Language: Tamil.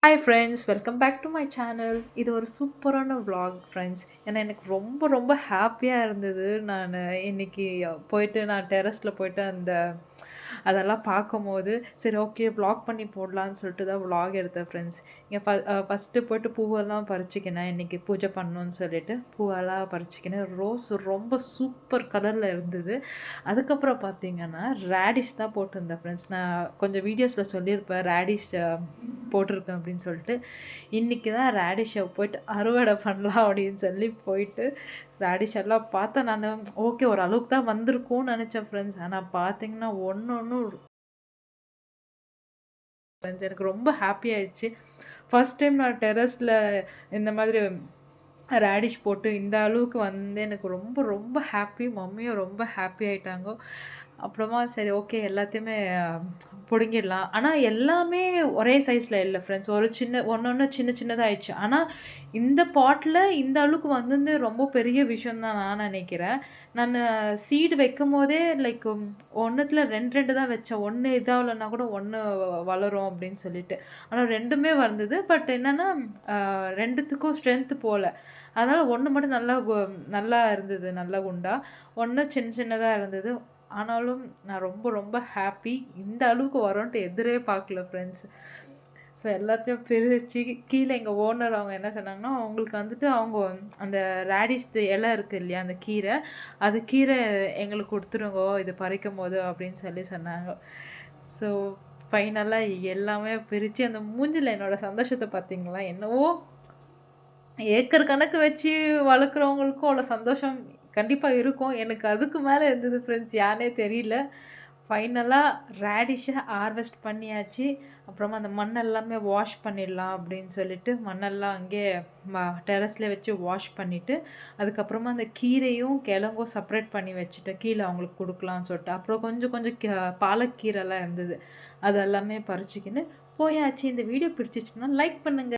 Hi friends, welcome back to my channel. இது ஒரு சூப்பரான vlog ஃப்ரெண்ட்ஸ். ஏன்னா எனக்கு ரொம்ப ரொம்ப ஹாப்பியாக இருந்தது. நான் இன்னைக்கு போயிட்டு நான் டெரஸில் போயிட்டு அதெல்லாம் பார்க்கும்போது சரி ஓகே vlog பண்ணி போடலான்னு சொல்லிட்டு தான் vlog எடுத்தேன் ஃப்ரெண்ட்ஸ். இங்கே ஃபஸ்ட்டு போயிட்டு பூவெல்லாம் பறிச்சுக்கினேன். இன்றைக்கி பூஜை பண்ணணுன்னு சொல்லிட்டு பூவெல்லாம் பறிச்சுக்கினேன். ரோஸ் ரொம்ப சூப்பர் கலரில் இருந்தது. அதுக்கப்புறம் பார்த்தீங்கன்னா ரேடிஷ் தான் போட்டிருந்தேன் ஃப்ரெண்ட்ஸ். நான் கொஞ்சம் வீடியோஸில் சொல்லியிருப்பேன் ரேடிஷ் போட்டிருக்கேன் அப்படின்னு சொல்லிட்டு. இன்றைக்கி தான் ரேடிஷை போயிட்டு அறுவடை பண்ணலாம் அப்படின்னு சொல்லி போயிட்டு ரேடிஷ் எல்லாம் பார்த்தா நான் ஓகே ஒரு அளவுக்கு தான் வந்திருக்கும்னு நினச்சேன் ஃப்ரெண்ட்ஸ். ஆனால் பார்த்தீங்கன்னா ஒன்று ஒன்றும் ஃப்ரெண்ட்ஸ் எனக்கு ரொம்ப ஹாப்பி ஆயிடுச்சு. ஃபஸ்ட் டைம் நான் டெரஸில் இந்த மாதிரி ரேடிஷ் போட்டு இந்த அளவுக்கு வந்து எனக்கு ரொம்ப ரொம்ப ஹாப்பி. மம்மியும் ரொம்ப ஹாப்பி ஆயிட்டாங்க. அப்புறமா சரி ஓகே எல்லாத்தையுமே பிடுங்கிடலாம். ஆனால் எல்லாமே ஒரே சைஸில் இல்லை ஃப்ரெண்ட்ஸ். ஒரு ஒன்று சின்ன சின்னதாக ஆயிடுச்சு. ஆனால் இந்த பாட்டில் இந்த அளவுக்கு வந்தது ரொம்ப பெரிய விஷயம் தான் நான் நினைக்கிறேன். நான் சீடு வைக்கும்போதே லைக் ஒன்றுத்தில் ரெண்டு ரெண்டு தான் வச்சேன். ஒன்று இதாகலைன்னா கூட ஒன்று வளரும் அப்படின்னு சொல்லிட்டு. ஆனால் ரெண்டுமே வந்தது. பட் என்னென்னா ரெண்டுத்துக்கும் ஸ்ட்ரென்த்து போகல. அதனால் ஒன்று மட்டும் நல்லா இருந்தது, நல்லா குண்டா. ஒன்று சின்ன சின்னதாக இருந்தது. ஆனாலும் நான் ரொம்ப ரொம்ப ஹாப்பி. இந்த அளவுக்கு வரும்ன்ட்டு எதிரே பார்க்கல ஃப்ரெண்ட்ஸ். ஸோ எல்லாத்தையும் பிரித்து கீழே எங்கள் ஓனர் அவங்க என்ன சொன்னாங்கன்னா, அவங்களுக்கு வந்துட்டு அவங்க அந்த ரேடிஷ் இலை இருக்குது இல்லையா, அந்த கீரை, அது கீரை எங்களுக்கு கொடுத்துருங்கோ இது பறிக்கும் போது அப்படின்னு சொல்லி சொன்னாங்க. ஸோ ஃபைனலாக எல்லாமே பிரித்து அந்த மூஞ்சில் என்னோடய சந்தோஷத்தை பார்த்தீங்களா? என்னவோ ஏக்கர் கணக்கு வச்சு வளர்க்குறவங்களுக்கும் அவ்வளோ சந்தோஷம் கண்டிப்பாக இருக்கும். எனக்கு அதுக்கு மேலே இருந்தது ஃப்ரெண்ட்ஸ், யாருனே தெரியல. ஃபைனலாக ரேடிஷை ஹார்வெஸ்ட் பண்ணியாச்சு. அப்புறமா அந்த மண்ணெல்லாமே வாஷ் பண்ணிடலாம் அப்படின்னு சொல்லிட்டு மண்ணெல்லாம் அங்கேயே டெரஸ்லேயே வச்சு வாஷ் பண்ணிவிட்டு, அதுக்கப்புறமா அந்த கீரையும் கிழங்கும் செப்பரேட் பண்ணி வச்சுட்டேன். கீழே அவங்களுக்கு கொடுக்கலான்னு சொல்லிட்டு. அப்புறம் கொஞ்சம் கொஞ்சம் பாலக்கீரைலாம் இருந்தது. அது எல்லாமே பறிச்சுக்கின்னு போயாச்சு. இந்த வீடியோ பிடிச்சிச்சுன்னா லைக் பண்ணுங்கள்.